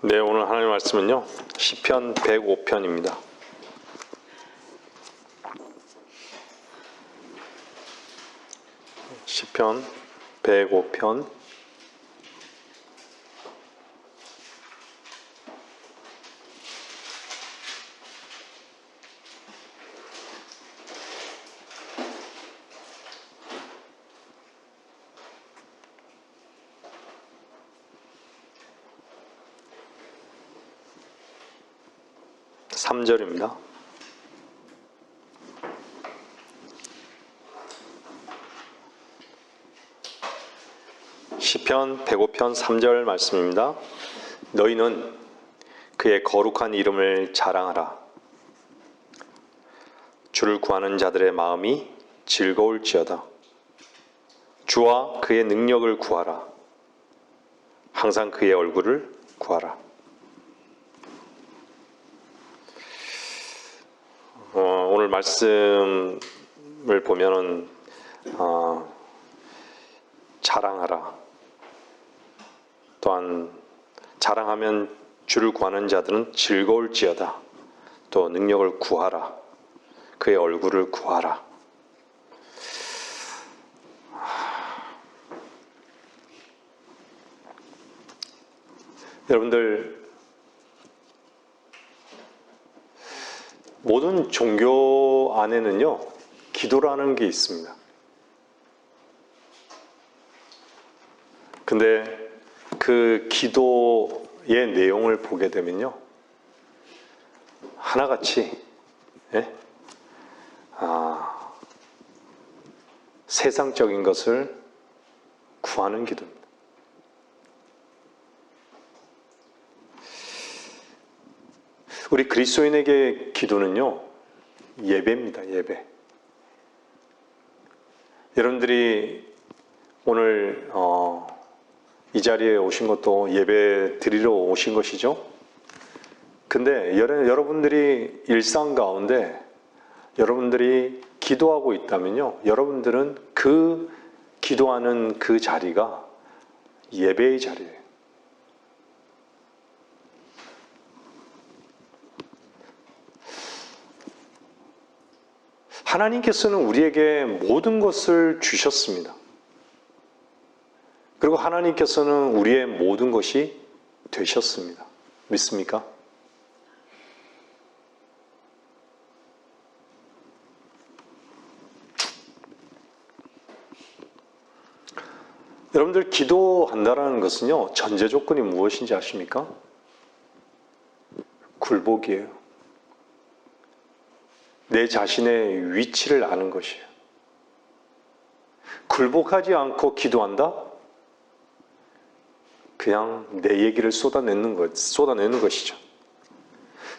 네, 오늘 하나님 말씀은요, 시편 105편입니다. 시편 105편. 삼절입니다 시편 105편 3절 말씀입니다. 너희는 그의 거룩한 이름을 자랑하라. 주를 구하는 자들의 마음이 즐거울지어다. 주와 그의 능력을 구하라. 항상 그의 얼굴을 구하라. 오늘 말씀을 보면은 자랑하라. 또한 자랑하면 주를 구하는 자들은 즐거울지어다. 또 능력을 구하라. 그의 얼굴을 구하라. 여러분들, 모든 종교 안에는요, 기도라는 게 있습니다. 근데 그 기도의 내용을 보게 되면요, 하나같이 세상적인 것을 구하는 기도입니다. 우리 그리스도인에게 기도는요, 예배입니다. 예배. 여러분들이 오늘 이 자리에 오신 것도 예배 드리러 오신 것이죠. 근데 여러분들이 일상 가운데 여러분들이 기도하고 있다면요, 여러분들은 그 기도하는 그 자리가 예배의 자리예요. 하나님께서는 우리에게 모든 것을 주셨습니다. 그리고 하나님께서는 우리의 모든 것이 되셨습니다. 믿습니까? 여러분들, 기도한다는 것은요, 전제 조건이 무엇인지 아십니까? 굴복이에요. 내 자신의 위치를 아는 것이에요. 굴복하지 않고 기도한다? 그냥 내 얘기를 쏟아내는 것이죠.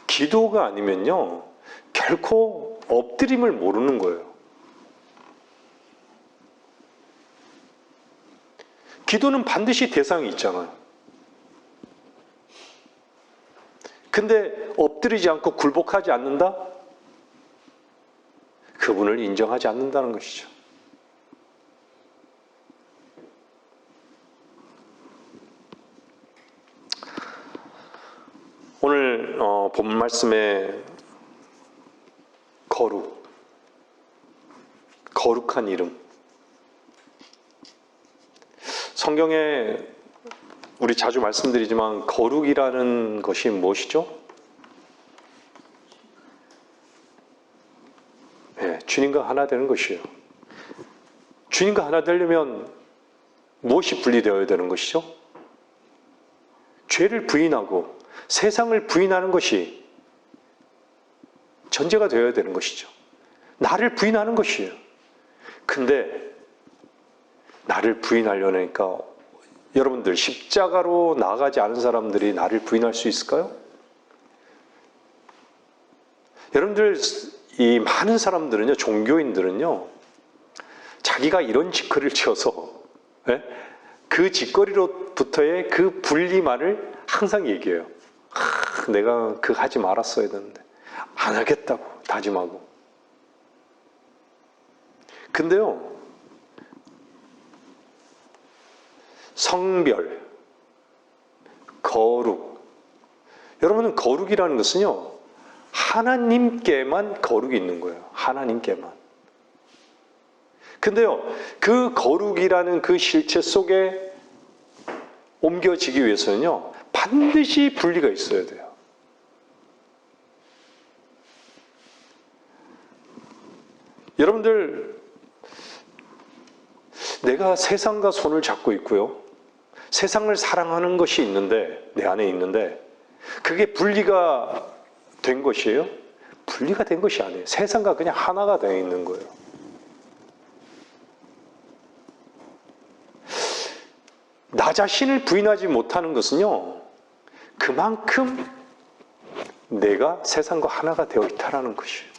기도가 아니면요, 결코 엎드림을 모르는 거예요. 기도는 반드시 대상이 있잖아요. 근데 엎드리지 않고 굴복하지 않는다? 그분을 인정하지 않는다는 것이죠. 오늘 본 말씀의 거룩한 이름. 성경에 우리 자주 말씀드리지만 거룩이라는 것이 무엇이죠? 네, 주님과 하나 되는 것이에요. 주님과 하나 되려면 무엇이 분리되어야 되는 것이죠? 죄를 부인하고 세상을 부인하는 것이 전제가 되어야 되는 것이죠. 나를 부인하는 것이에요. 근데 나를 부인하려니까 여러분들, 십자가로 나아가지 않은 사람들이 나를 부인할 수 있을까요? 여러분들, 이 많은 사람들은요, 종교인들은요, 자기가 이런 짓거리를 지어서 그 짓거리로부터의 그 분리만을 항상 얘기해요. 내가 그거 하지 말았어야 되는데 안 하겠다고 다짐하고. 근데요, 성별, 거룩, 여러분은 거룩이라는 것은요, 하나님께만 거룩이 있는 거예요. 하나님께만. 근데요, 그 거룩이라는 그 실체 속에 옮겨지기 위해서는요, 반드시 분리가 있어야 돼요. 여러분들, 내가 세상과 손을 잡고 있고요, 세상을 사랑하는 것이 있는데, 내 안에 있는데, 그게 분리가 된 것이에요? 분리가 된 것이 아니에요. 세상과 그냥 하나가 되어 있는 거예요. 나 자신을 부인하지 못하는 것은요, 그만큼 내가 세상과 하나가 되어 있다는 것이에요.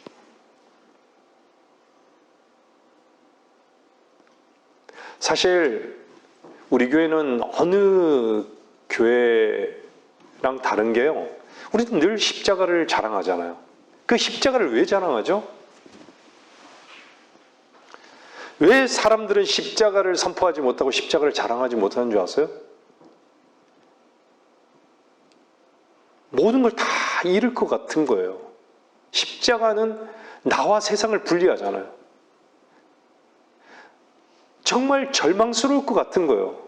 사실 우리 교회는 어느 교회랑 다른 게요, 우리는 늘 십자가를 자랑하잖아요. 그 십자가를 왜 자랑하죠? 왜 사람들은 십자가를 선포하지 못하고 십자가를 자랑하지 못하는 줄 아세요? 모든 걸 다 잃을 것 같은 거예요. 십자가는 나와 세상을 분리하잖아요. 정말 절망스러울 것 같은 거예요.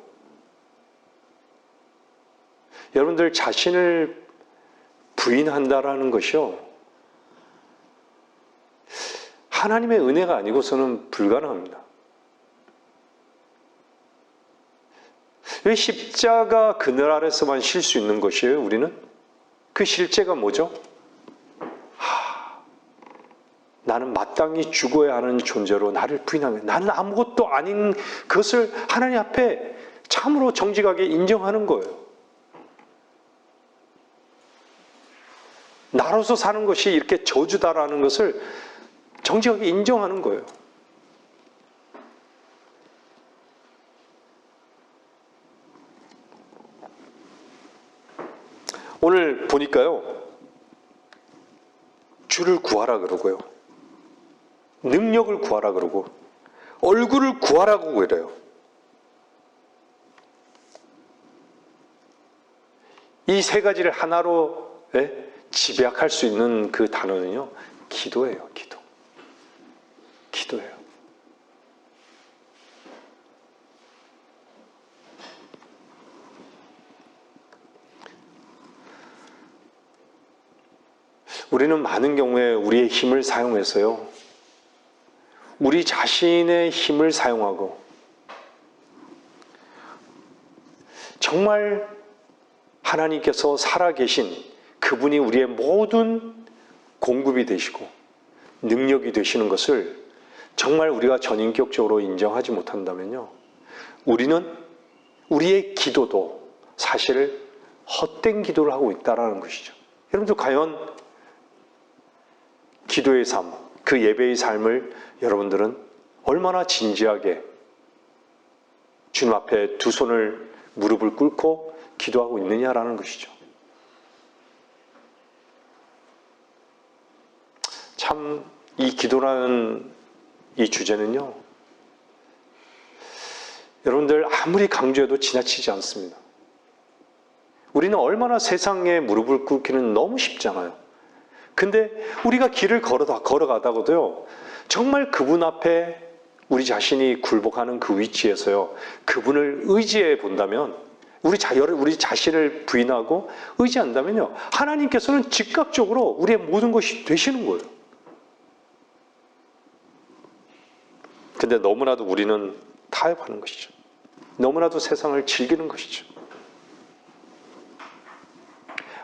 여러분들 자신을 부인한다라는 것이요, 하나님의 은혜가 아니고서는 불가능합니다. 왜 십자가 그늘 아래서만 쉴 수 있는 것이에요, 우리는? 그 실제가 뭐죠? 나는 마땅히 죽어야 하는 존재로 나를 부인하면, 나는 아무것도 아닌 것을 하나님 앞에 참으로 정직하게 인정하는 거예요. 나로서 사는 것이 이렇게 저주다라는 것을 정직하게 인정하는 거예요. 오늘 보니까요, 주를 구하라 그러고요, 능력을 구하라 그러고, 얼굴을 구하라고 그래요. 이 세 가지를 하나로 집약할 수 있는 그 단어는요, 기도예요. 기도예요. 우리는 많은 경우에 우리의 힘을 사용해서요, 우리 자신의 힘을 사용하고, 정말 하나님께서 살아계신 그분이 우리의 모든 공급이 되시고 능력이 되시는 것을 정말 우리가 전인격적으로 인정하지 못한다면요, 우리는 우리의 기도도 사실 헛된 기도를 하고 있다는 것이죠. 여러분들 과연 기도의 삶, 그 예배의 삶을 여러분들은 얼마나 진지하게 주님 앞에 두 손을 무릎을 꿇고 기도하고 있느냐라는 것이죠. 참 이 기도라는 이 주제는요, 여러분들 아무리 강조해도 지나치지 않습니다. 우리는 얼마나 세상에 무릎을 꿇기는 너무 쉽잖아요. 근데 우리가 길을 걸어가다가도요, 정말 그분 앞에 우리 자신이 굴복하는 그 위치에서요, 그분을 의지해 본다면, 우리 자신을 부인하고 의지한다면요, 하나님께서는 즉각적으로 우리의 모든 것이 되시는 거예요. 근데 너무나도 우리는 타협하는 것이죠. 너무나도 세상을 즐기는 것이죠.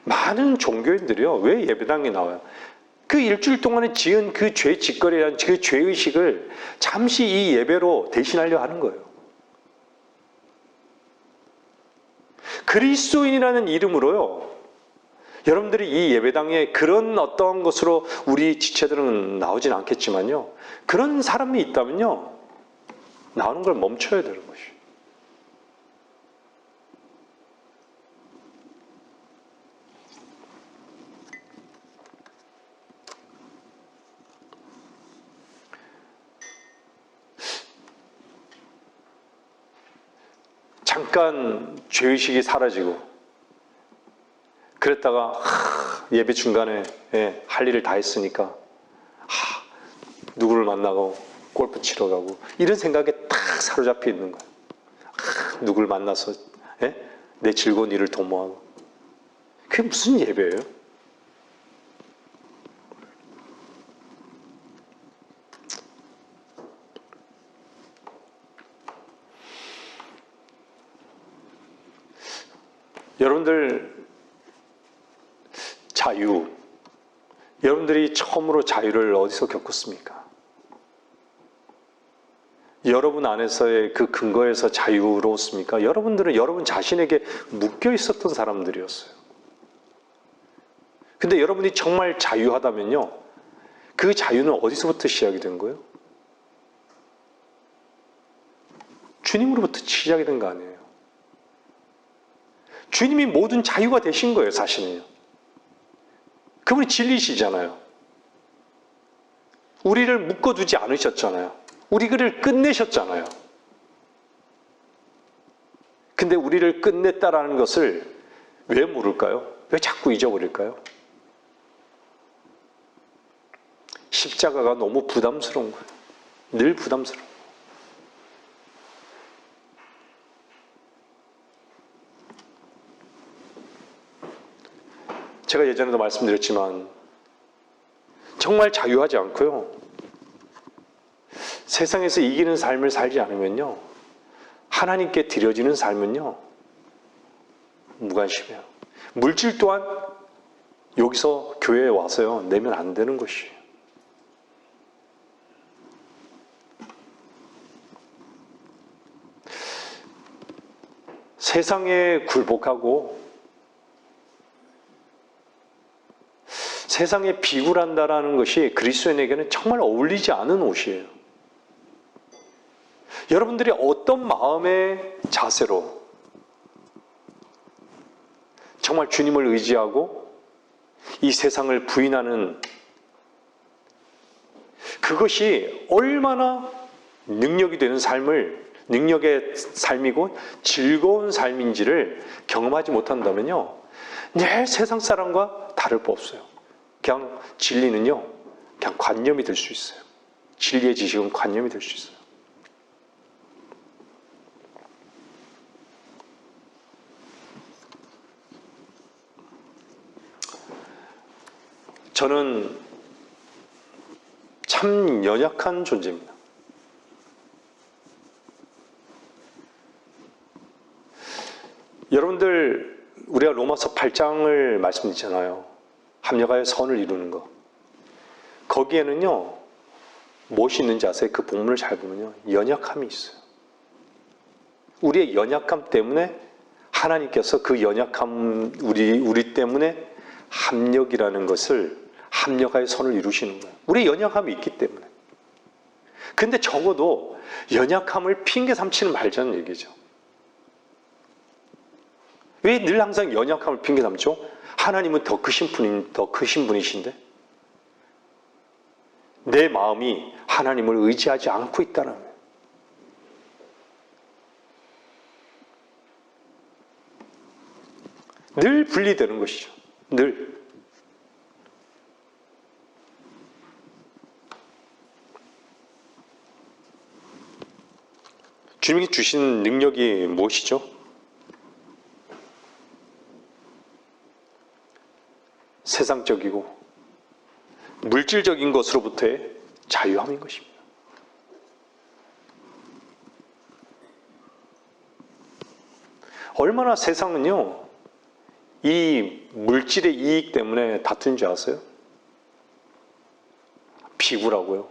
많은 종교인들이요, 왜 예배당에 나와요? 그 일주일 동안에 지은 그 죄 짓거리라는 그 죄의식을 잠시 이 예배로 대신하려 하는 거예요. 그리스도인이라는 이름으로요, 여러분들이 이 예배당에 그런 어떤 것으로 우리 지체들은 나오진 않겠지만요, 그런 사람이 있다면요, 나오는 걸 멈춰야 되는 것이에요. 잠깐 죄의식이 사라지고 그랬다가 예배 중간에 할 일을 다 했으니까 누구를 만나고 골프 치러 가고 이런 생각에 딱 사로잡혀 있는 거예요. 누구를 만나서 내 즐거운 일을 도모하고. 그게 무슨 예배예요? 여러분들 자유, 여러분들이 처음으로 자유를 어디서 겪었습니까? 여러분 안에서의 그 근거에서 자유로웠습니까? 여러분들은 여러분 자신에게 묶여 있었던 사람들이었어요. 근데 여러분이 정말 자유하다면요, 그 자유는 어디서부터 시작이 된 거예요? 주님으로부터 시작이 된 거 아니에요? 주님이 모든 자유가 되신 거예요, 사실은요. 그분이 진리시잖아요. 우리를 묶어두지 않으셨잖아요. 우리를 끝내셨잖아요. 근데 우리를 끝냈다라는 것을 왜 모를까요? 왜 자꾸 잊어버릴까요? 십자가가 너무 부담스러운 거예요. 늘 부담스러워. 제가 예전에도 말씀드렸지만 정말 자유하지 않고요, 세상에서 이기는 삶을 살지 않으면요, 하나님께 드려지는 삶은요 무관심해요. 물질 또한 여기서 교회에 와서요 내면 안 되는 것이에요. 세상에 굴복하고 세상에 비굴한다라는 것이 그리스도인에게는 정말 어울리지 않은 옷이에요. 여러분들이 어떤 마음의 자세로 정말 주님을 의지하고 이 세상을 부인하는 그것이 얼마나 능력이 되는 능력의 삶이고 즐거운 삶인지를 경험하지 못한다면요, 늘 세상 사람과 다를 바 없어요. 그냥 진리는요, 그냥 관념이 될 수 있어요. 진리의 지식은 관념이 될 수 있어요. 저는 참 연약한 존재입니다. 여러분들, 우리가 로마서 8장을 말씀드리잖아요. 합력하여 선을 이루는 것. 거기에는요, 무엇이 있는지 아세요? 그 본문을 잘 보면요, 연약함이 있어요. 우리의 연약함 때문에 하나님께서 그 연약함, 우리 때문에 합력이라는 것을, 합력하여 선을 이루시는 거예요. 우리의 연약함이 있기 때문에. 근데 적어도 연약함을 핑계 삼지는 말자는 얘기죠. 왜 늘 항상 연약함을 핑계 삼죠? 하나님은 더 크신 분이신데 내 마음이 하나님을 의지하지 않고 있다는 거예요. 늘 분리되는 것이죠. 늘. 주님이 주신 능력이 무엇이죠? 세상적이고 물질적인 것으로부터의 자유함인 것입니다. 얼마나 세상은요, 이 물질의 이익 때문에 다투는 줄 아세요? 비굴하고요,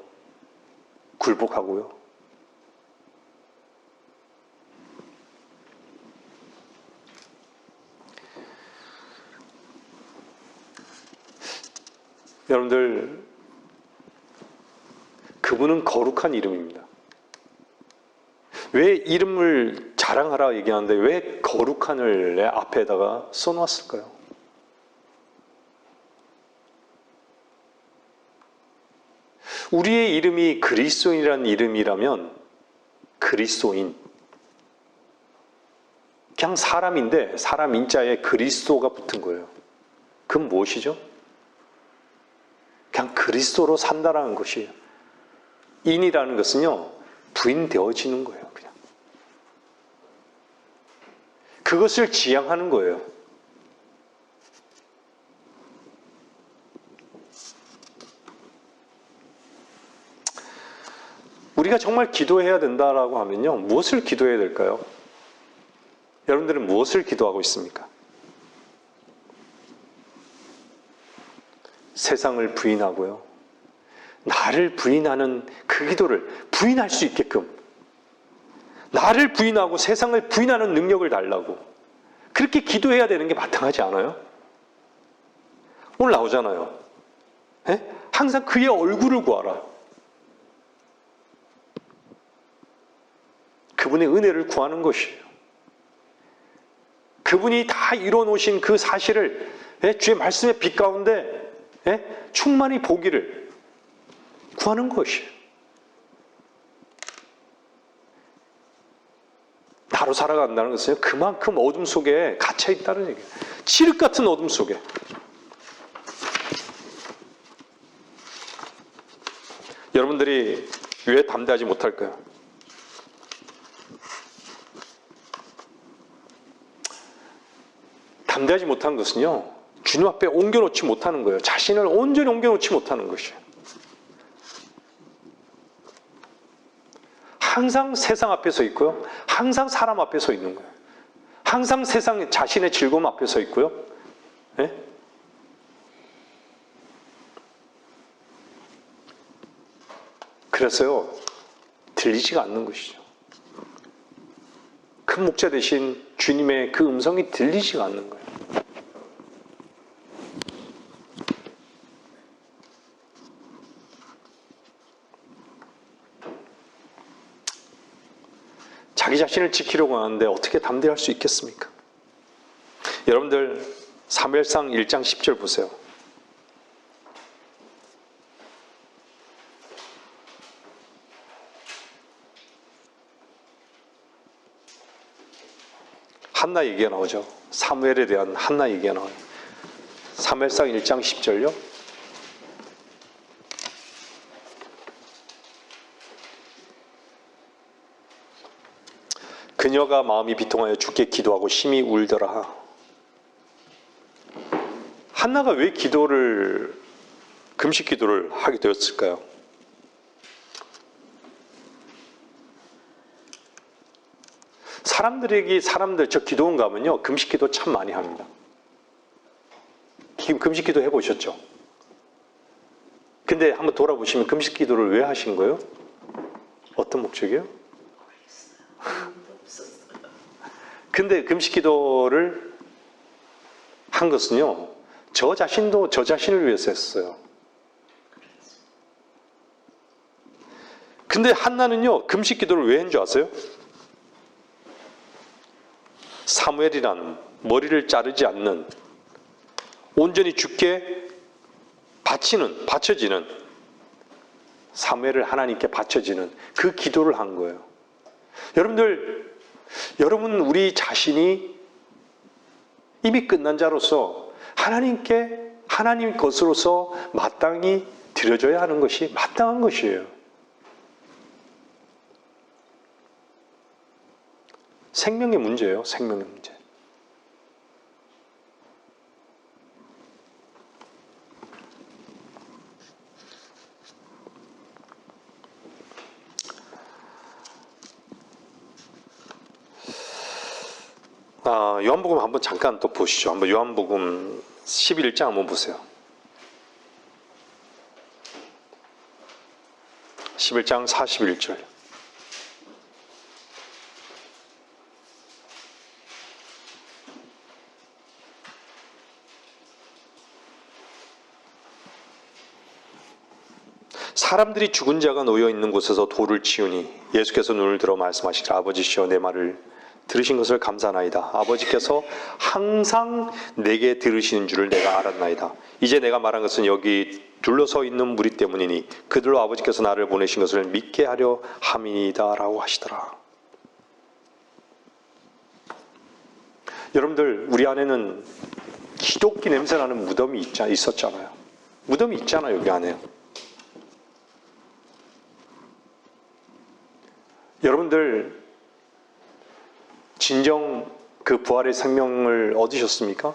굴복하고요. 여러분들, 그분은 거룩한 이름입니다. 왜 이름을 자랑하라 얘기하는데 왜 거룩한을 내 앞에다가 써놨을까요? 우리의 이름이 그리스도인이라는 이름이라면 그리스도인, 그냥 사람인데 사람 인자에 그리스도가 붙은 거예요. 그건 무엇이죠? 그냥 그리스도로 산다라는 것이에요. 인이라는 것은요, 부인되어지는 거예요. 그냥 그것을 지향하는 거예요. 우리가 정말 기도해야 된다라고 하면요, 무엇을 기도해야 될까요? 여러분들은 무엇을 기도하고 있습니까? 세상을 부인하고요, 나를 부인하는 그 기도를 부인할 수 있게끔, 나를 부인하고 세상을 부인하는 능력을 달라고, 그렇게 기도해야 되는 게 마땅하지 않아요? 오늘 나오잖아요. 에? 항상 그의 얼굴을 구하라. 그분의 은혜를 구하는 것이에요. 그분이 다 이뤄놓으신 그 사실을, 주의 말씀의 빛 가운데 충만히 보기를 구하는 것이에요. 나로 살아간다는 것은 그만큼 어둠 속에 갇혀 있다는 얘기예요. 칠흑 같은 어둠 속에. 여러분들이 왜 담대하지 못할까요? 담대하지 못한 것은요, 주님 앞에 옮겨놓지 못하는 거예요. 자신을 온전히 옮겨놓지 못하는 것이에요. 항상 세상 앞에 서 있고요, 항상 사람 앞에 서 있는 거예요. 항상 세상 자신의 즐거움 앞에 서 있고요. 네? 그래서요, 들리지가 않는 것이죠. 큰 목자 대신 주님의 그 음성이 들리지가 않는 거예요. 자기 자신을 지키려고 하는데 어떻게 담대할 수 있겠습니까? 여러분들 사무엘상 1장 10절 보세요. 한나 얘기가 나오죠. 사무엘에 대한 한나 얘기가 나와요. 사무엘상 1장 10절요. 그녀가 마음이 비통하여 주께 기도하고 심히 울더라. 한나가 왜 금식 기도를 하게 되었을까요? 저 기도원 가면요, 금식 기도 참 많이 합니다. 금식 기도 해보셨죠? 근데 한번 돌아보시면 금식 기도를 왜 하신 거예요? 어떤 목적이요? 근데 금식 기도를 한 것은요, 저 자신도 저 자신을 위해서 했어요. 근데 한나는요, 금식 기도를 왜 한 줄 아세요? 사무엘이라는 머리를 자르지 않는, 온전히 주께 바쳐지는, 사무엘을 하나님께 바쳐지는 그 기도를 한 거예요. 여러분 우리 자신이 이미 끝난 자로서 하나님 것으로서 마땅히 드려져야 하는 것이 마땅한 것이에요. 생명의 문제예요. 생명의 문제. 요한복음 한번 잠깐 또 보시죠. 한번 요한복음 11장 한번 보세요. 11장 41절. 사람들이 죽은 자가 놓여 있는 곳에서 돌을 치우니 예수께서 눈을 들어 말씀하시기를 아버지시여 내 말을 들으신 것을 감사하나이다. 아버지께서 항상 내게 들으시는 줄을 내가 알았나이다. 이제 내가 말한 것은 여기 둘러서 있는 무리 때문이니 그들로 아버지께서 나를 보내신 것을 믿게 하려 함이다 라고 하시더라. 여러분들, 우리 안에는 기독기 냄새나는 무덤이 있었잖아요. 무덤이 있잖아요, 여기 안에. 여러분들 진정 그 부활의 생명을 얻으셨습니까?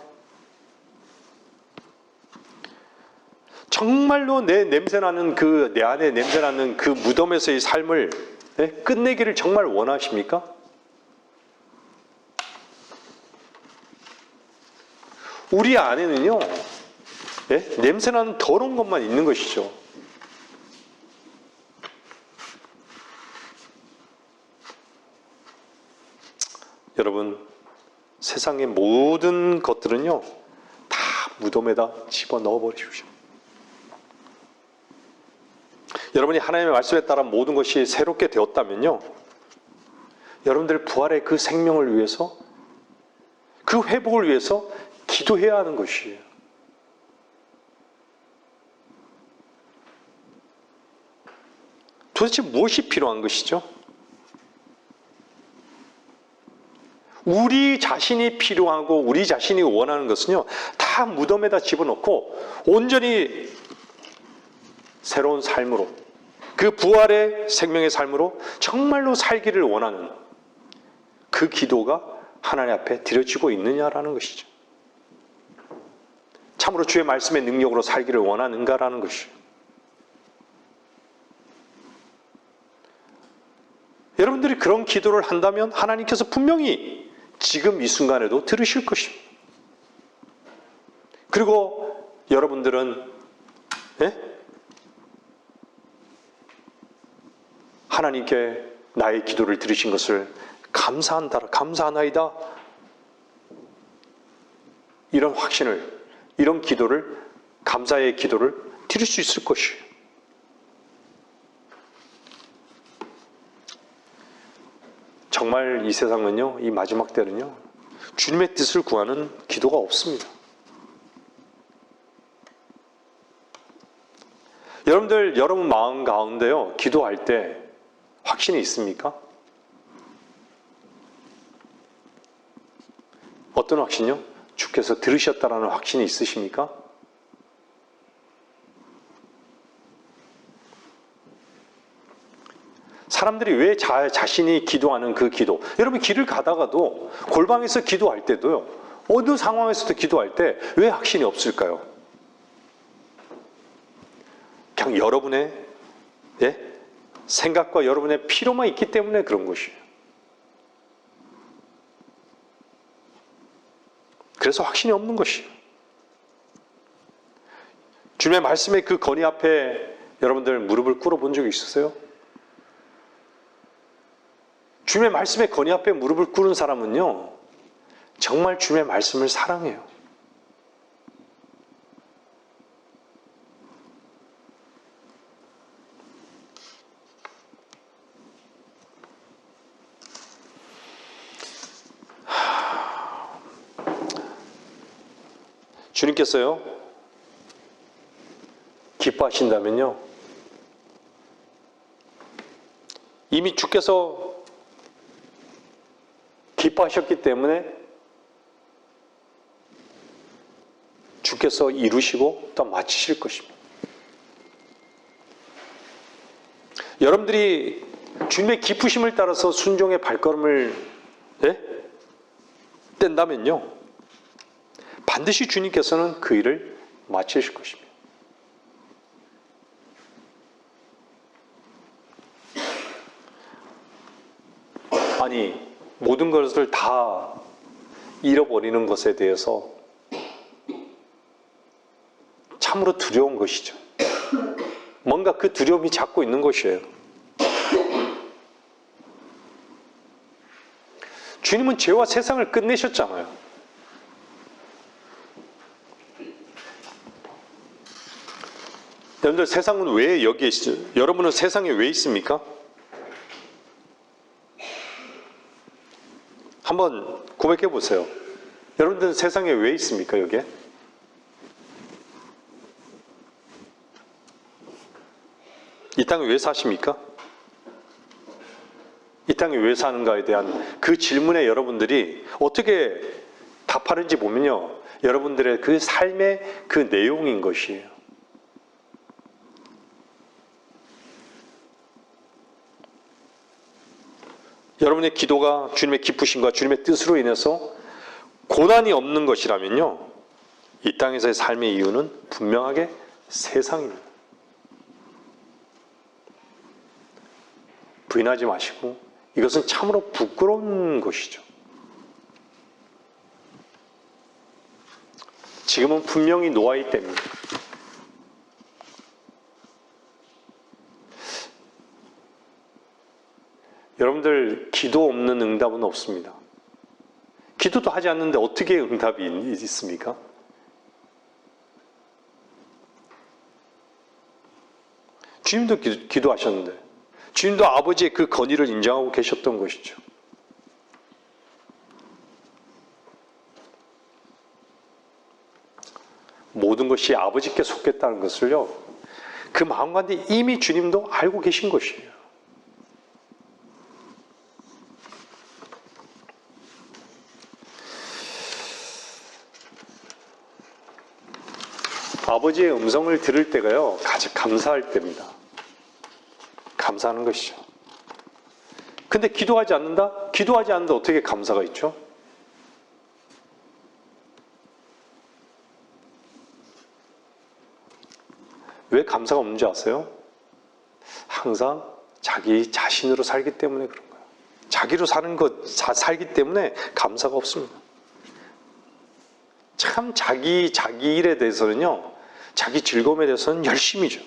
정말로 내 안에 냄새나는 그 무덤에서의 삶을 끝내기를 정말 원하십니까? 우리 안에는요, 냄새나는 더러운 것만 있는 것이죠. 여러분, 세상의 모든 것들은요, 다 무덤에다 집어넣어 버리십시오. 여러분이 하나님의 말씀에 따라 모든 것이 새롭게 되었다면요, 여러분들 부활의 그 생명을 위해서, 그 회복을 위해서 기도해야 하는 것이에요. 도대체 무엇이 필요한 것이죠? 우리 자신이 필요하고 우리 자신이 원하는 것은요, 다 무덤에다 집어넣고 온전히 새로운 삶으로, 그 부활의 생명의 삶으로 정말로 살기를 원하는 그 기도가 하나님 앞에 드려지고 있느냐라는 것이죠. 참으로 주의 말씀의 능력으로 살기를 원하는가라는 것이죠. 여러분들이 그런 기도를 한다면 하나님께서 분명히 지금 이 순간에도 들으실 것입니다. 그리고 여러분들은 하나님께 나의 기도를 들으신 것을 감사하나이다. 이런 확신을, 이런 기도를, 감사의 기도를 드릴 수 있을 것이에요. 정말 이 세상은요, 이 마지막 때는요, 주님의 뜻을 구하는 기도가 없습니다. 여러분들, 여러분 마음 가운데요, 기도할 때 확신이 있습니까? 어떤 확신이요? 주께서 들으셨다라는 확신이 있으십니까? 사람들이 왜 자신이 기도하는 그 기도, 여러분 길을 가다가도 골방에서 기도할 때도요, 어느 상황에서도 기도할 때 왜 확신이 없을까요? 그냥 여러분의 생각과 여러분의 필요만 있기 때문에 그런 것이에요. 그래서 확신이 없는 것이에요. 주님의 말씀의 그 건의 앞에 여러분들 무릎을 꿇어본 적이 있으세요? 주님의 말씀의 건의 앞에 무릎을 꿇은 사람은요, 정말 주님의 말씀을 사랑해요. 주님께서요, 기뻐하신다면요, 이미 주께서 기뻐하셨기 때문에 주께서 이루시고 또 마치실 것입니다. 여러분들이 주님의 기쁘심을 따라서 순종의 발걸음을 뗀다면요, 반드시 주님께서는 그 일을 마치실 것입니다. 아니, 모든 것을 다 잃어버리는 것에 대해서 참으로 두려운 것이죠. 뭔가 그 두려움이 잡고 있는 것이에요. 주님은 죄와 세상을 끝내셨잖아요. 여러분들, 세상은 왜 여기에 있어요? 여러분은 세상에 왜 있습니까? 한번 고백해 보세요. 여러분들은 세상에 왜 있습니까, 여기에? 이 땅에 왜 사십니까? 이 땅에 왜 사는가에 대한 그 질문에 여러분들이 어떻게 답하는지 보면요, 여러분들의 그 삶의 그 내용인 것이에요. 여러분의 기도가 주님의 기쁘심과 주님의 뜻으로 인해서 고난이 없는 것이라면요, 이 땅에서의 삶의 이유는 분명하게 세상입니다. 부인하지 마시고 이것은 참으로 부끄러운 것이죠. 지금은 분명히 노아의 때입니다. 여러분들 기도 없는 응답은 없습니다. 기도도 하지 않는데 어떻게 응답이 있습니까? 주님도 기도하셨는데 주님도 아버지의 그 건의를 인정하고 계셨던 것이죠. 모든 것이 아버지께 속겠다는 것을요, 그 마음가운데 이미 주님도 알고 계신 것이에요. 아버지의 음성을 들을 때가요, 가장 감사할 때입니다. 감사하는 것이죠. 근데 기도하지 않는다? 기도하지 않는데 어떻게 감사가 있죠? 왜 감사가 없는지 아세요? 항상 자기 자신으로 살기 때문에 그런 거예요. 자기로 사는 것, 살기 때문에 감사가 없습니다. 참 자기 일에 대해서는요, 자기 즐거움에 대해서는 열심이죠.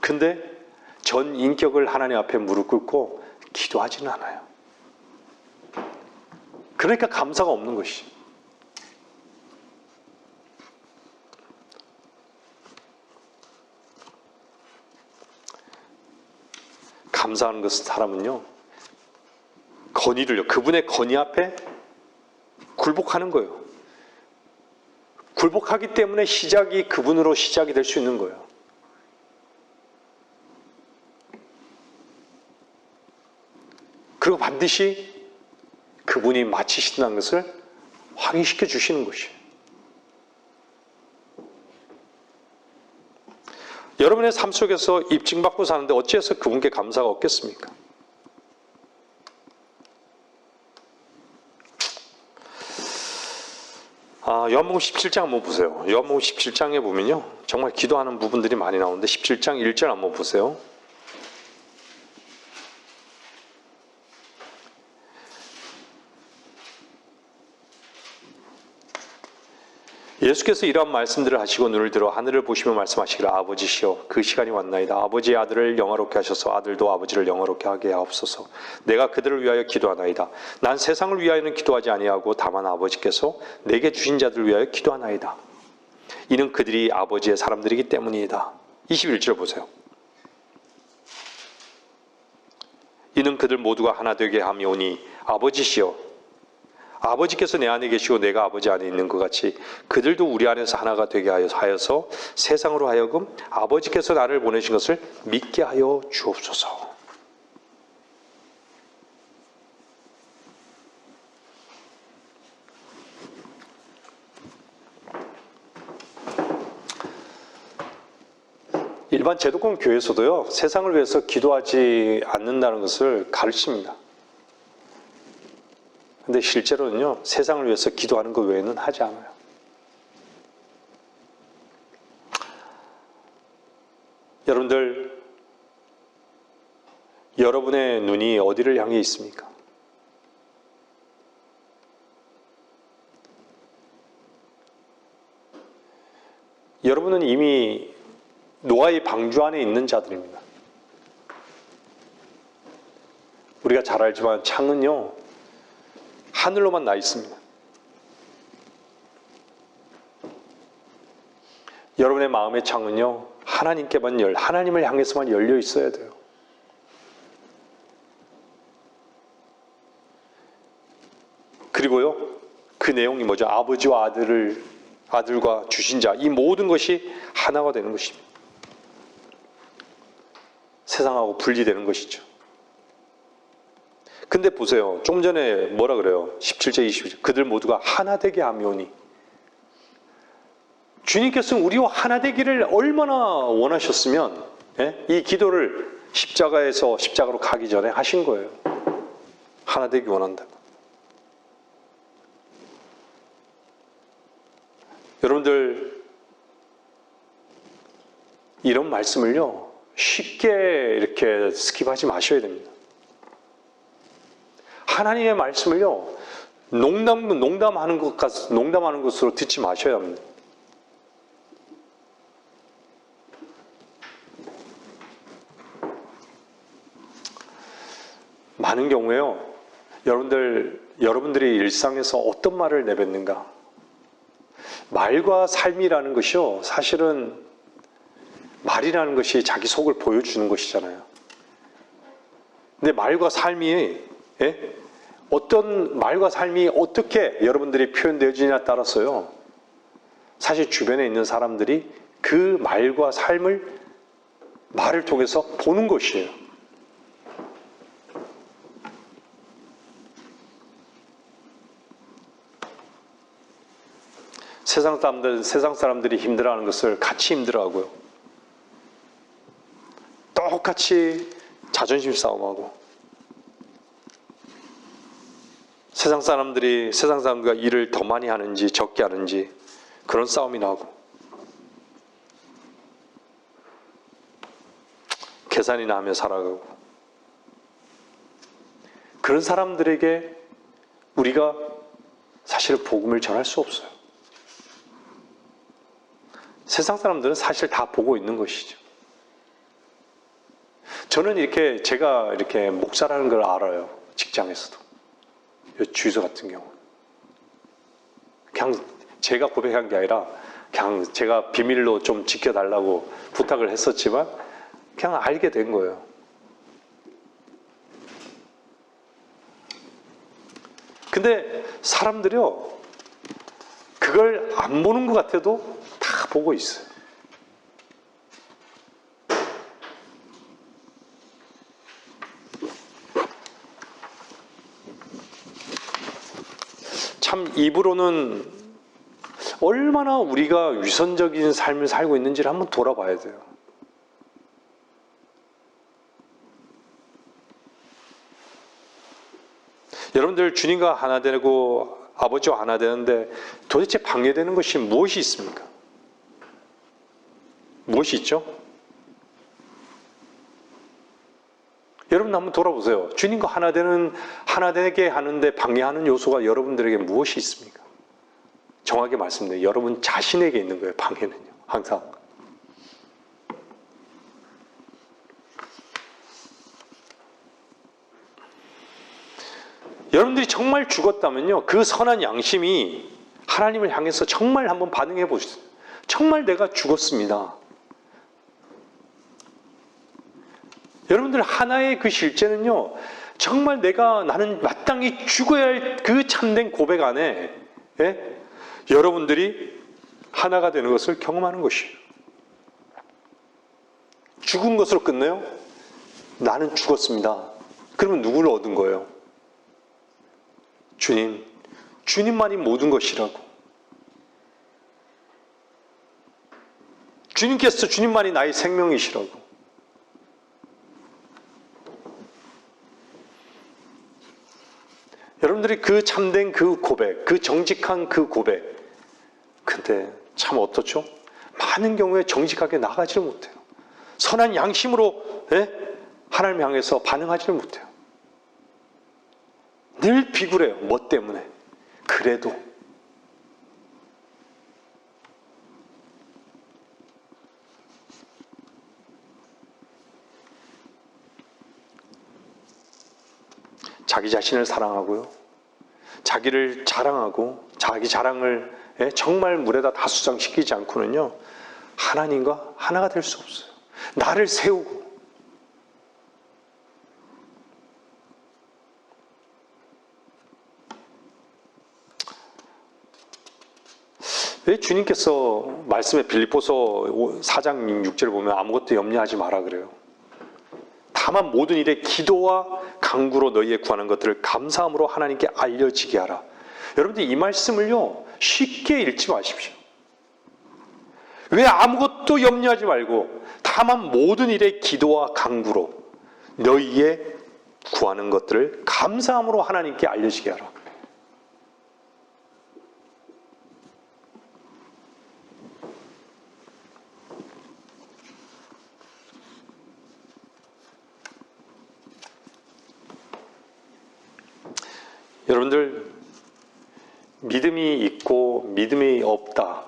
근데 전 인격을 하나님 앞에 무릎 꿇고 기도하지는 않아요. 그러니까 감사가 없는 것이. 감사하는 것은 사람은요, 건의를요, 그분의 건의 앞에 굴복하는 거예요. 굴복하기 때문에 시작이 그분으로 시작이 될 수 있는 거예요. 그리고 반드시 그분이 마치신다는 것을 확인시켜 주시는 것이에요. 여러분의 삶 속에서 입증받고 사는데 어찌해서 그분께 감사가 없겠습니까? 요한복음 17장 한번 보세요. 요한복음 17장에 보면요, 정말 기도하는 부분들이 많이 나오는데 17장 1절 한번 보세요. 예수께서 이러한 말씀들을 하시고 눈을 들어 하늘을 보시며 말씀하시기를, 아버지시여, 그 시간이 왔나이다. 아버지의 아들을 영화롭게 하셔서 아들도 아버지를 영화롭게 하게 하옵소서. 내가 그들을 위하여 기도하나이다. 난 세상을 위하여는 기도하지 아니하고 다만 아버지께서 내게 주신 자들을 위하여 기도하나이다. 이는 그들이 아버지의 사람들이기 때문이다. 21절 보세요. 이는 그들 모두가 하나 되게 하며오니 아버지시여, 아버지께서 내 안에 계시고 내가 아버지 안에 있는 것 같이 그들도 우리 안에서 하나가 되게 하여서 세상으로 하여금 아버지께서 나를 보내신 것을 믿게 하여 주옵소서. 일반 제도권 교회에서도요, 세상을 위해서 기도하지 않는다는 것을 가르칩니다. 근데 실제로는요, 세상을 위해서 기도하는 것 외에는 하지 않아요. 여러분들, 여러분의 눈이 어디를 향해 있습니까? 여러분은 이미 노아의 방주 안에 있는 자들입니다. 우리가 잘 알지만 창은요, 하늘로만 나 있습니다. 여러분의 마음의 창은요, 하나님을 향해서만 열려 있어야 돼요. 그리고요, 그 내용이 뭐죠? 아버지와 아들과 주신 자, 이 모든 것이 하나가 되는 것입니다. 세상하고 분리되는 것이죠. 근데 보세요. 좀 전에 뭐라 그래요? 17절, 20절. 그들 모두가 하나 되게 하며니. 주님께서는 우리와 하나 되기를 얼마나 원하셨으면 이 기도를 십자가로 가기 전에 하신 거예요. 하나 되기 원한다고. 여러분들 이런 말씀을요 쉽게 이렇게 스킵하지 마셔야 됩니다. 하나님의 말씀을요 농담하는 것으로 듣지 마셔야 합니다. 많은 경우에요 여러분들이 일상에서 어떤 말을 내뱉는가, 말과 삶이라는 것이요 사실은 말이라는 것이 자기 속을 보여주는 것이잖아요. 근데 말과 삶이 어떤 말과 삶이 어떻게 여러분들이 표현되어지냐에 따라서요 사실 주변에 있는 사람들이 그 말과 삶을 말을 통해서 보는 것이에요. 세상 사람들이 힘들어하는 것을 같이 힘들어하고요. 똑같이 자존심 싸움하고, 세상 사람들과 일을 더 많이 하는지 적게 하는지 그런 싸움이 나고, 계산이나 하며 살아가고, 그런 사람들에게 우리가 사실 복음을 전할 수 없어요. 세상 사람들은 사실 다 보고 있는 것이죠. 저는 제가 이렇게 목사라는 걸 알아요. 직장에서도. 주유소 같은 경우. 그냥 제가 고백한 게 아니라 그냥 제가 비밀로 좀 지켜달라고 부탁을 했었지만 그냥 알게 된 거예요. 근데 사람들이요, 그걸 안 보는 것 같아도 다 보고 있어요. 참 입으로는 얼마나 우리가 위선적인 삶을 살고 있는지를 한번 돌아봐야 돼요. 여러분들 주님과 하나 되고 아버지와 하나 되는데 도대체 방해되는 것이 무엇이 있습니까? 무엇이 있죠? 여러분 한번 돌아보세요. 주님과 하나 되게 하는데 방해하는 요소가 여러분들에게 무엇이 있습니까? 정확하게 말씀드려요. 여러분 자신에게 있는 거예요. 방해는요. 항상. 여러분들이 정말 죽었다면요, 그 선한 양심이 하나님을 향해서 정말 한번 반응해 보세요. 정말 내가 죽었습니다. 여러분들 하나의 그 실제는요, 정말 나는 마땅히 죽어야 할 그 참된 고백 안에 여러분들이 하나가 되는 것을 경험하는 것이에요. 죽은 것으로 끝내요? 나는 죽었습니다. 그러면 누구를 얻은 거예요? 주님만이 모든 것이라고. 주님만이 나의 생명이시라고. 여러분들이 그 참된 그 고백, 그 정직한 그 고백, 근데 참 어떻죠? 많은 경우에 정직하게 나가지를 못해요. 선한 양심으로 하나님 향해서 반응하지를 못해요. 늘 비굴해요. 뭐 때문에? 그래도 자기 자신을 사랑하고요, 자기를 자랑하고 자기 자랑을 정말 물에다 다 수장시키지 않고는요 하나님과 하나가 될 수 없어요. 나를 세우고, 왜 주님께서 말씀에 빌립보서 4장 6절을 보면 아무것도 염려하지 마라 그래요? 다 다만 모든 일에 기도와 간구로 너희의 구하는 것들을 감사함으로 하나님께 알려지게 하라. 여러분들 이 말씀을요 쉽게 읽지 마십시오. 왜 아무것도 염려하지 말고 다만 모든 일에 기도와 간구로 너희의 구하는 것들을 감사함으로 하나님께 알려지게 하라. 여러분들 믿음이 있고 믿음이 없다.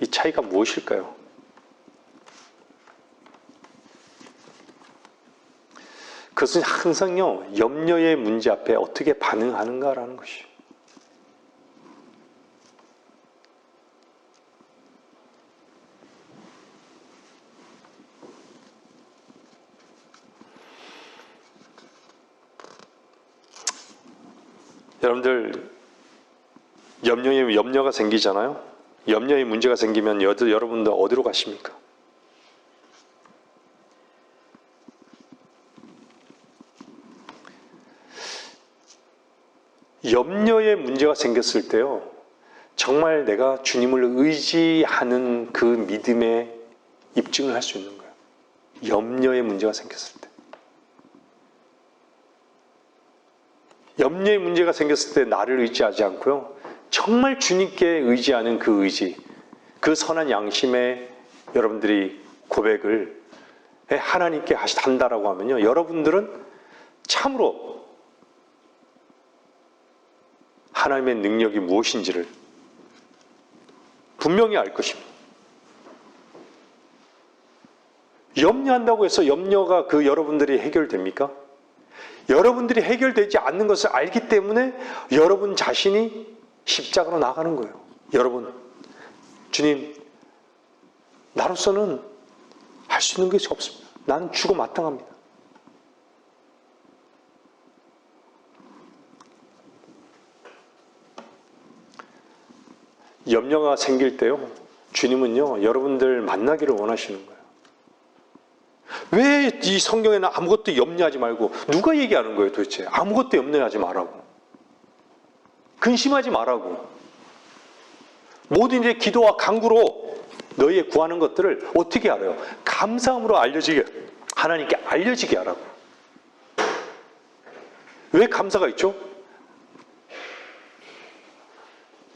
이 차이가 무엇일까요? 그것은 항상요 염려의 문제 앞에 어떻게 반응하는가라는 것이에요. 여러분들 염려가 생기잖아요. 염려의 문제가 생기면 여러분들 어디로 가십니까? 염려의 문제가 생겼을 때요 정말 내가 주님을 의지하는 그 믿음에 입증을 할 수 있는 거예요. 염려의 문제가 생겼을 때. 염려의 문제가 생겼을 때 나를 의지하지 않고요 정말 주님께 의지하는 그 의지, 그 선한 양심에 여러분들이 고백을 하나님께 한다라고 하면요 여러분들은 참으로 하나님의 능력이 무엇인지를 분명히 알 것입니다. 염려한다고 해서 염려가 여러분들이 해결됩니까? 여러분들이 해결되지 않는 것을 알기 때문에 여러분 자신이 십자가로 나가는 거예요. 여러분, 주님, 나로서는 할 수 있는 것이 없습니다. 나는 죽어 마땅합니다. 염려가 생길 때요, 주님은요, 여러분들 만나기를 원하시는 거예요. 왜 이 성경에는 아무것도 염려하지 말고, 누가 얘기하는 거예요 도대체? 아무것도 염려하지 말라고. 근심하지 말라고. 모든 일에 기도와 간구로 너희의 구하는 것들을 어떻게 알아요? 감사함으로 하나님께 알려지게 하라고. 왜 감사가 있죠?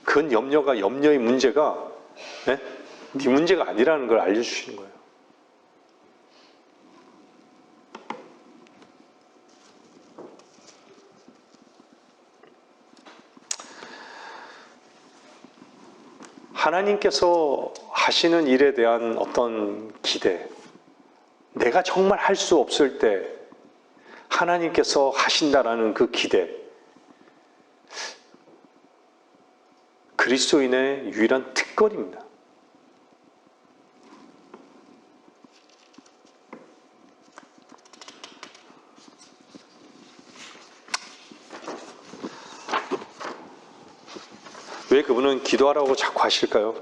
그건 염려의 문제가 네 문제가 아니라는 걸 알려주시는 거예요. 하나님께서 하시는 일에 대한 어떤 기대, 내가 정말 할 수 없을 때 하나님께서 하신다라는 그 기대, 그리스도인의 유일한 특권입니다. 왜 그분은 기도하라고 자꾸 하실까요?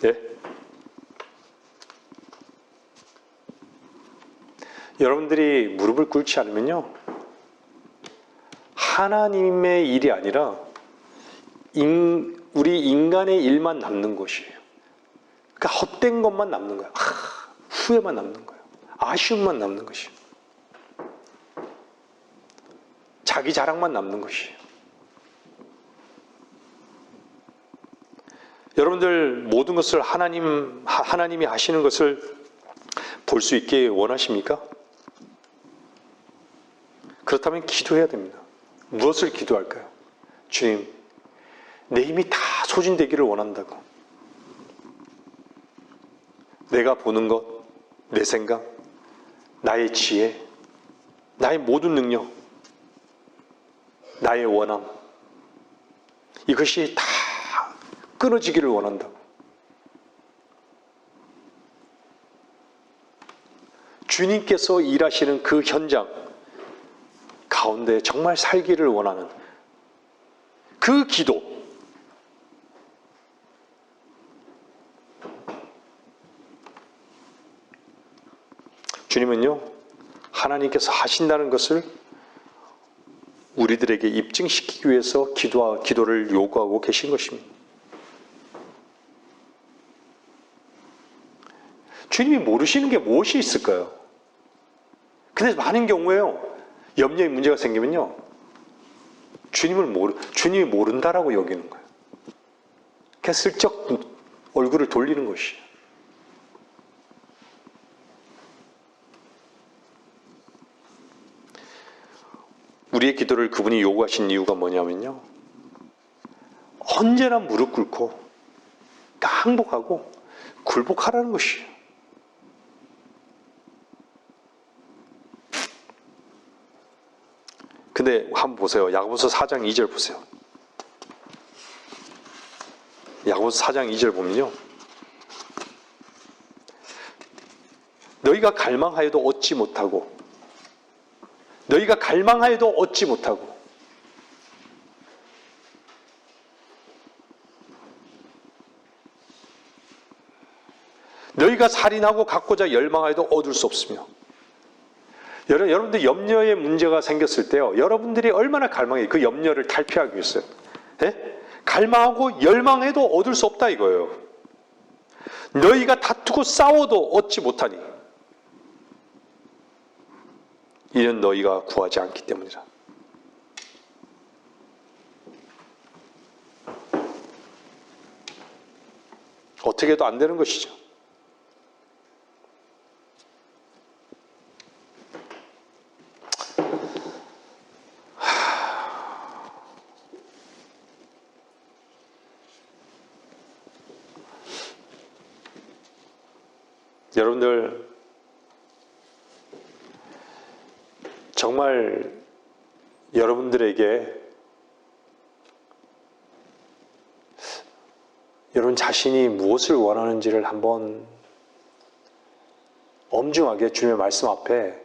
네? 여러분들이 무릎을 꿇지 않으면요, 하나님의 일이 아니라 우리 인간의 일만 남는 것이에요. 그러니까 헛된 것만 남는 거예요. 후회만 남는 거예요. 아쉬움만 남는 것이에요. 자기 자랑만 남는 것이에요. 여러분들 모든 것을 하나님이 하시는 것을 볼 수 있게 원하십니까? 그렇다면 기도해야 됩니다. 무엇을 기도할까요? 주님, 내 힘이 다 소진되기를 원한다고. 내가 보는 것, 내 생각, 나의 지혜, 나의 모든 능력, 나의 원함, 이것이 다 끊어지기를 원한다고. 주님께서 일하시는 그 현장 가운데 정말 살기를 원하는 그 기도, 주님은요, 하나님께서 하신다는 것을 우리들에게 입증시키기 위해서 기도를 요구하고 계신 것입니다. 주님이 모르시는 게 무엇이 있을까요? 근데 많은 경우에요, 염려의 문제가 생기면요, 주님이 모른다라고 여기는 거예요. 그냥 슬쩍 얼굴을 돌리는 것이에요. 우리의 기도를 그분이 요구하신 이유가 뭐냐면요, 언제나 무릎 꿇고 항복하고 굴복하라는 것이에요. 근데 한번 보세요. 야고보서 4장 2절 보세요. 야고보서 4장 2절 보면요, 너희가 갈망하여도 얻지 못하고 너희가 갈망하여도 얻지 못하고 너희가 살인하고 갖고자 열망하여도 얻을 수 없으며. 여러분들 염려의 문제가 생겼을 때요, 여러분들이 얼마나 갈망해 그 염려를 탈피하기 위해서 갈망하고 열망해도 얻을 수 없다 이거예요. 너희가 다투고 싸워도 얻지 못하니 이는 너희가 구하지 않기 때문이라. 어떻게 해도 안 되는 것이죠. 여러분들 정말 여러분들에게 여러분 자신이 무엇을 원하는지를 한번 엄중하게 주님의 말씀 앞에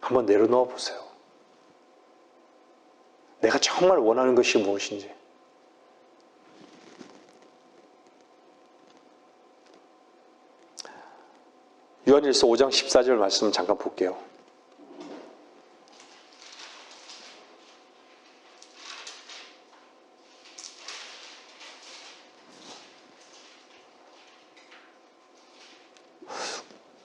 한번 내려놓아 보세요. 내가 정말 원하는 것이 무엇인지. 요한일서 5장 14절 말씀 잠깐 볼게요.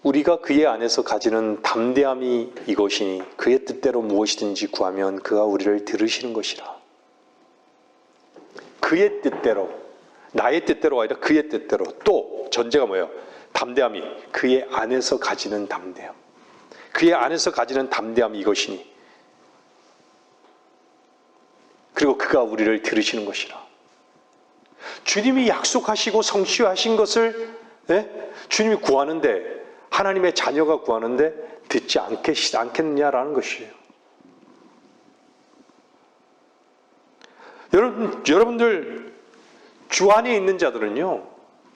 우리가 그의 안에서 가지는 담대함이 이것이니 그의 뜻대로 무엇이든지 구하면 그가 우리를 들으시는 것이라. 그의 뜻대로, 나의 뜻대로가 아니라 그의 뜻대로. 또 전제가 뭐예요? 담대함이 그의 안에서 가지는 담대함. 그의 안에서 가지는 담대함이 이것이니 그리고 그가 우리를 들으시는 것이라. 주님이 약속하시고 성취하신 것을 주님이 구하는데, 하나님의 자녀가 구하는데 듣지 않겠느냐라는 것이에요. 여러분들 주 안에 있는 자들은요,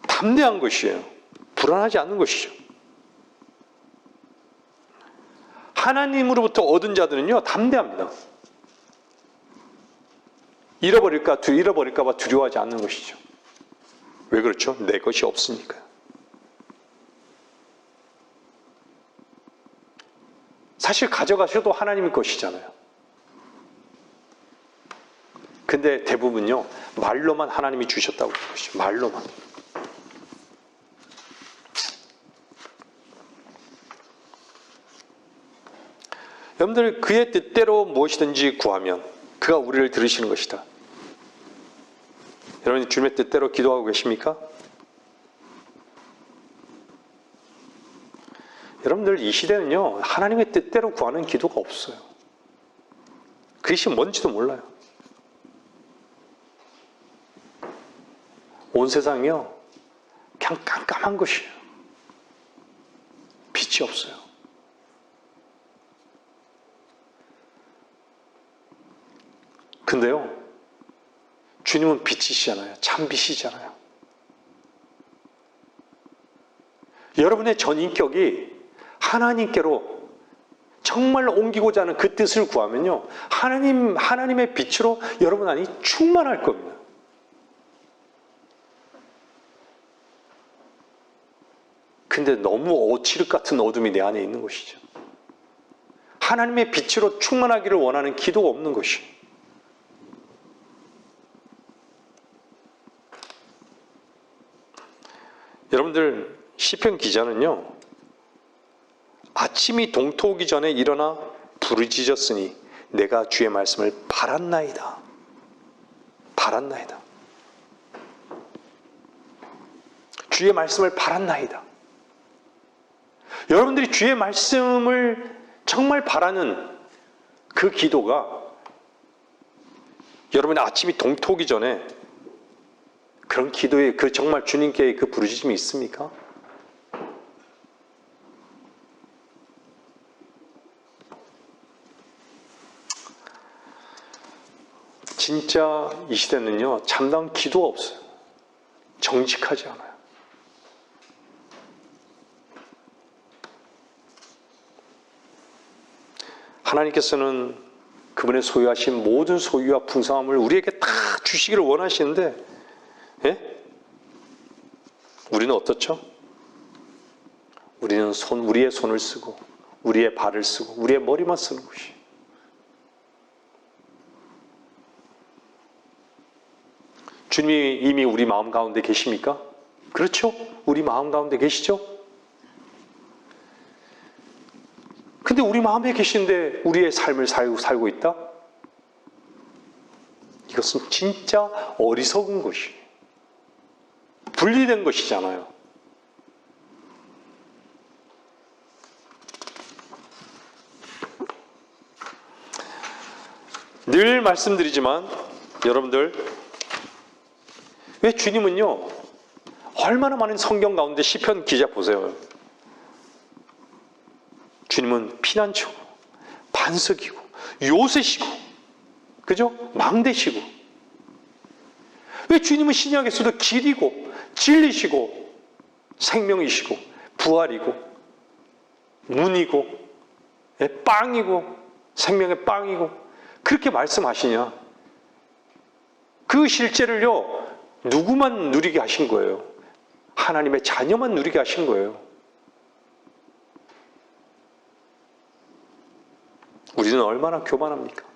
담대한 것이에요. 불안하지 않는 것이죠. 하나님으로부터 얻은 자들은요, 담대합니다. 잃어버릴까 봐 두려워하지 않는 것이죠. 왜 그렇죠? 내 것이 없으니까요. 사실 가져가셔도 하나님의 것이잖아요. 근데 대부분요, 말로만 하나님이 주셨다고 그러는 것이죠. 말로만. 여러분들 그의 뜻대로 무엇이든지 구하면 그가 우리를 들으시는 것이다. 여러분이 주님의 뜻대로 기도하고 계십니까? 여러분들 이 시대는요, 하나님의 뜻대로 구하는 기도가 없어요. 그것이 뭔지도 몰라요. 온 세상이요, 그냥 깜깜한 것이에요. 빛이 없어요. 근데요, 주님은 빛이시잖아요. 참 빛이잖아요. 여러분의 전 인격이 하나님께로 정말 옮기고자 하는 그 뜻을 구하면요, 하나님의 빛으로 여러분 안이 충만할 겁니다. 근데 너무 오칠흑 같은 어둠이 내 안에 있는 것이죠. 하나님의 빛으로 충만하기를 원하는 기도가 없는 것이. 여러분들, 시편 기자는요, 아침이 동토오기 전에 일어나 부르짖었으니 내가 주의 말씀을 바랐나이다. 바랐나이다. 주의 말씀을 바랐나이다. 여러분들이 주의 말씀을 정말 바라는 그 기도가 여러분의 아침이 동토오기 전에 그런 기도에 그 정말 주님께 그 부르짖음이 있습니까? 진짜 이 시대는요, 참다운 기도가 없어요. 정직하지 않아요. 하나님께서는 그분의 소유하신 모든 소유와 풍성함을 우리에게 다 주시기를 원하시는데, 예? 우리는 어떻죠? 우리는 우리의 손을 쓰고, 우리의 발을 쓰고, 우리의 머리만 쓰는 것이. 주님이 이미 우리 마음 가운데 계십니까? 그렇죠? 우리 마음 가운데 계시죠? 근데 우리 마음에 계신데 우리의 삶을 살고 있다? 이것은 진짜 어리석은 것이, 분리된 것이잖아요. 늘 말씀드리지만 여러분들, 왜 주님은요, 얼마나 많은 성경 가운데 시편 기자 보세요. 주님은 피난처고 반석이고 요새시고, 그죠? 망대시고. 왜 주님은 신약에서도 길이고 진리시고 생명이시고 부활이고 문이고 빵이고 생명의 빵이고 그렇게 말씀하시냐? 그 실제를요, 누구만 누리게 하신 거예요? 하나님의 자녀만 누리게 하신 거예요. 우리는 얼마나 교만합니까?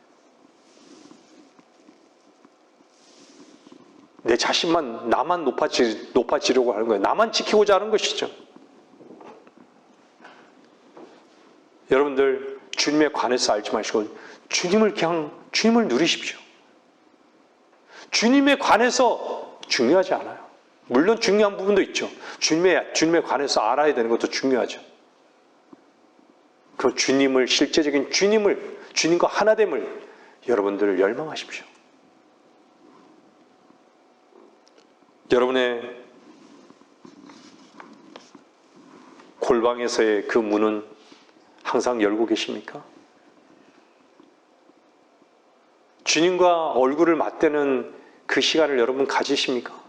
내 자신만, 나만 높아지려고 하는 거예요. 나만 지키고자 하는 것이죠. 여러분들, 주님에 관해서 알지 마시고 주님을 누리십시오. 주님에 관해서 중요하지 않아요. 물론 중요한 부분도 있죠. 주님에 관해서 알아야 되는 것도 중요하죠. 그 주님을, 실제적인 주님과 하나됨을 여러분들 열망하십시오. 여러분의 골방에서의 그 문은 항상 열고 계십니까? 주님과 얼굴을 맞대는 그 시간을 여러분 가지십니까?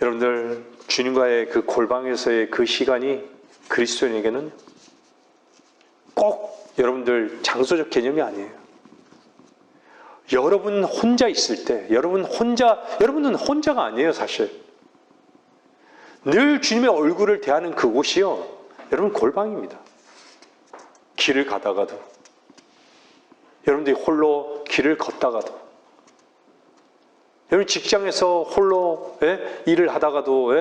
여러분들, 주님과의 그 골방에서의 그 시간이 그리스도인에게는 꼭 여러분들 장소적 개념이 아니에요. 여러분 혼자 있을 때, 여러분은 혼자가 아니에요, 사실. 늘 주님의 얼굴을 대하는 그곳이요, 여러분 골방입니다. 길을 가다가도, 여러분들이 홀로 길을 걷다가도, 여러분 직장에서 홀로 일을 하다가도,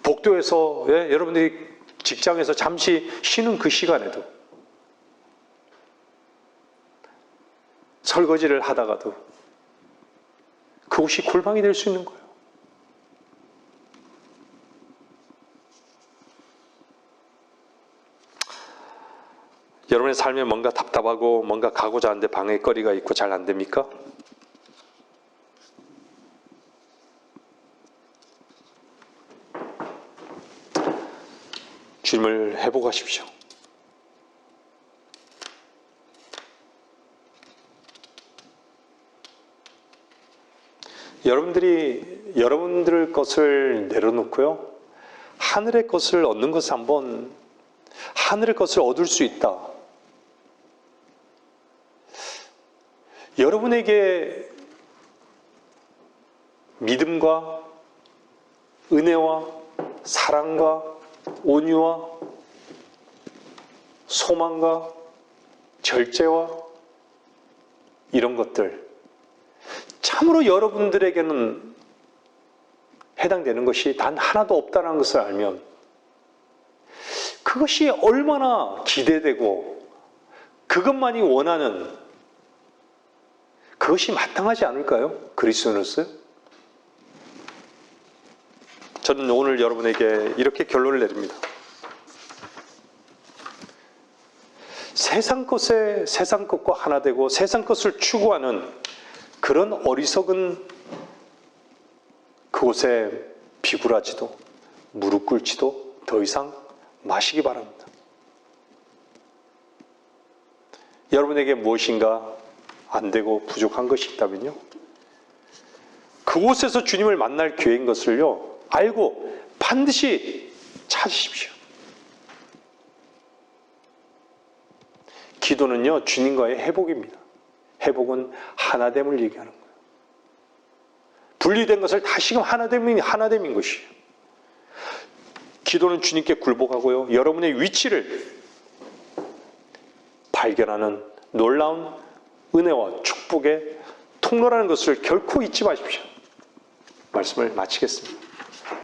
복도에서 여러분들이 직장에서 잠시 쉬는 그 시간에도, 설거지를 하다가도 그곳이 골방이 될 수 있는 거예요. 여러분의 삶에 뭔가 답답하고 뭔가 가고자 하는데 방해거리가 있고 잘 안 됩니까? 주님을 회복하십시오. 여러분들이 여러분들 것을 내려놓고요, 하늘의 것을 얻는 것을 한번, 하늘의 것을 얻을 수 있다. 여러분에게 믿음과 은혜와 사랑과 온유와 소망과 절제와 이런 것들, 참으로 여러분들에게는 해당되는 것이 단 하나도 없다는 것을 알면 그것이 얼마나 기대되고 그것만이 원하는, 그것이 마땅하지 않을까요? 그리스도인으로서요? 저는 오늘 여러분에게 이렇게 결론을 내립니다. 세상 것과 하나 되고 세상 것을 추구하는 그런 어리석은 그곳에 비굴하지도 무릎 꿇지도 더 이상 마시기 바랍니다. 여러분에게 무엇인가 안 되고 부족한 것이 있다면요, 그곳에서 주님을 만날 기회인 것을요 알고 반드시 찾으십시오. 기도는요 주님과의 회복입니다. 회복은 하나됨을 얘기하는 거예요. 분리된 것을 다시금 하나됨인 것이에요. 기도는 주님께 굴복하고요, 여러분의 위치를 발견하는 놀라운 은혜와 축복의 통로라는 것을 결코 잊지 마십시오. 말씀을 마치겠습니다.